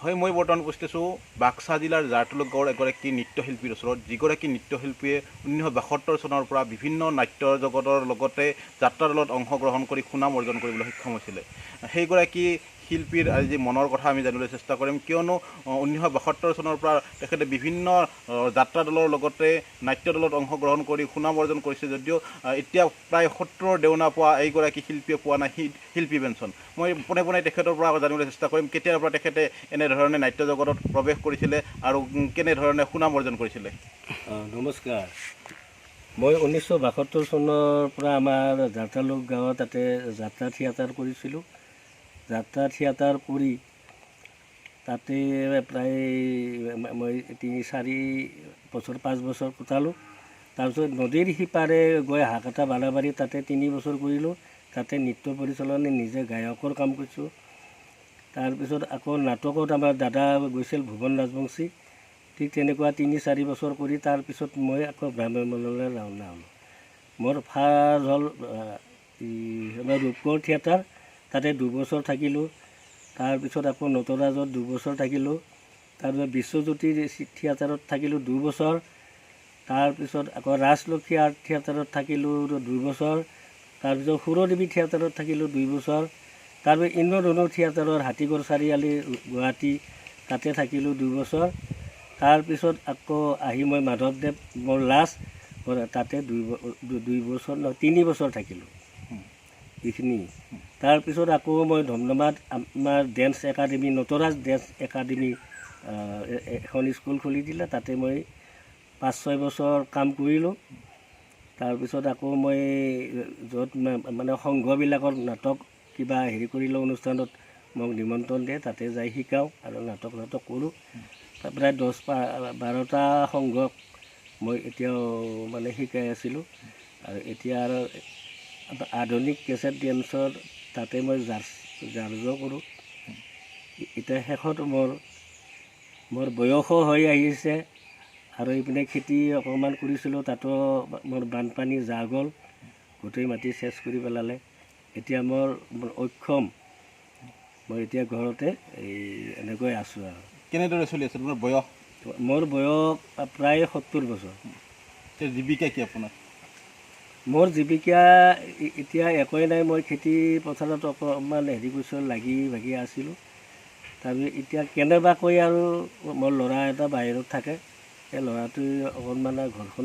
হয়, মই বৰ্তমান উপস্থিত আছোঁ বাক্সা জিলাৰ জাৰতলুক গাঁৱৰ এগৰাকী নৃত্যশিল্পীৰ ওচৰত, যিগৰাকী নৃত্যশিল্পীয়ে 1972 চনৰ পৰা বিভিন্ন নাট্য জগতৰ লগতে যাত্ৰা দলত অংশগ্ৰহণ কৰি সুনাম অৰ্জন কৰিবলৈ সক্ষম হৈছিলে। সেইগৰাকী শিল্পীৰ আজি মনৰ কথা আমি জানিবলৈ চেষ্টা কৰিম, কিয়নো 1972 চনৰ পৰা তেখেতে বিভিন্ন যাত্ৰা দলৰ লগতে নাট্য দলত অংশগ্ৰহণ কৰি সুনাম অৰ্জন কৰিছে, যদিও এতিয়া প্ৰায় 70ৰ দেওনা পোৱা এইগৰাকী শিল্পীয়ে পোৱা নাই শিল্পী পেঞ্চন। মই পোনে পোনে তেখেতৰ পৰা জানিবলৈ চেষ্টা কৰিম কেতিয়াৰ পৰা তেখেতে এনেধৰণে নাট্য জগতত প্ৰৱেশ কৰিছিলে আৰু কেনেধৰণে সুনাম অৰ্জন কৰিছিলে। নমস্কাৰ, মই 1972 চনৰ পৰা আমাৰ জাৰতালুক গাঁৱত তাতে যাত্ৰা থিয়েটাৰ কৰিছিলোঁ। যাত্ৰা থিয়েটাৰ কৰি তাতে প্ৰায় মই 3-4 বছৰ 5 বছৰ কটালোঁ। তাৰপিছত নদীৰ সিপাৰে গৈ হাকটা বালাবাৰী তাতে 3 বছৰ কৰিলোঁ। তাতে নৃত্য পৰিচালনে নিজে গায়কৰ কাম কৰিছোঁ। তাৰপিছত আকৌ নাটকত আমাৰ দাদা গৈছিল ভুৱন ৰাজবংশী, ঠিক তেনেকুৱা 3-4 বছৰ কৰি তাৰপিছত মই আকৌ ভ্ৰাম্যমাণলৈ ৰাওনা হ'লোঁ। মোৰ ফাৰ্ষ্ট হ'ল আমাৰ ৰূপকোঁৱৰ থিয়েটাৰ, তাতে 2 বছৰ থাকিলোঁ। তাৰপিছত আকৌ নটৰাজত 2 বছৰ থাকিলোঁ। তাৰপিছত বিশ্বজ্যোতি থিয়েটাৰত থাকিলোঁ 2 বছৰ। তাৰপিছত আকৌ ৰাজলক্ষ্মী আৰ্ট থিয়েটাৰত থাকিলোঁ 2 বছৰ। তাৰপিছত সুৰদেৱী থিয়েটাৰত থাকিলোঁ 2 বছৰ। তাৰপিছত ইন্দ্ৰধনু থিয়েটাৰৰ হাতীগড় চাৰিআলি গুৱাহাটী তাতে থাকিলোঁ 2 বছৰ। তাৰপিছত আকৌ আহি মই মাধৱদেৱ মোৰ লাষ্ট তাতে 2 বছৰ 3 বছৰ থাকিলোঁ এইখিনি। তাৰপিছত আকৌ মই ধমধমাত আমাৰ dance academy Natraj dance academy এখন স্কুল খুলি দিলে, তাতে মই 5-6 বছৰ কাম কৰিলোঁ। তাৰপিছত আকৌ মই য'ত মানে সংঘবিলাকৰ নাটক কিবা হেৰি কৰিলোঁ অনুষ্ঠানত মোক নিমন্ত্ৰণ দিয়ে, তাতে যাই শিকাওঁ আৰু নাটক কৰোঁ। প্ৰায় 10-12টা সংঘক মই এতিয়াও মানে শিকাই আছিলোঁ। আৰু এতিয়া আৰু আধুনিক কেছেট ডেন্সৰ তাতে মই জাৰ্জো কৰোঁ। এতিয়া শেষত মোৰ বয়সো হৈ আহিছে আৰু এইপিনে খেতি অকণমান কৰিছিলোঁ, তাতো মোৰ বানপানী যা গ'ল, গোটেই মাটি চেচ কৰি পেলালে। এতিয়া মোৰ অক্ষম, মই এতিয়া ঘৰতে এনেকৈ আছোঁ আৰু। কেনেদৰে চলি আছে আপোনাৰ বয়স? মোৰ বয়স প্ৰায় 70 বছৰ। জীৱিকা কি আপোনাৰ? মোৰ জীৱিকা এতিয়া একোৱেই নাই। মই খেতি পথাৰত অকণমান হেৰি কৰিছোঁ, লাগি ভাগি আছিলোঁ। তাৰপিছত এতিয়া কেনেবাকৈ আৰু মোৰ ল'ৰা এটা বাহিৰত থাকে, সেই ল'ৰাটোৱে অকণমান ঘৰখন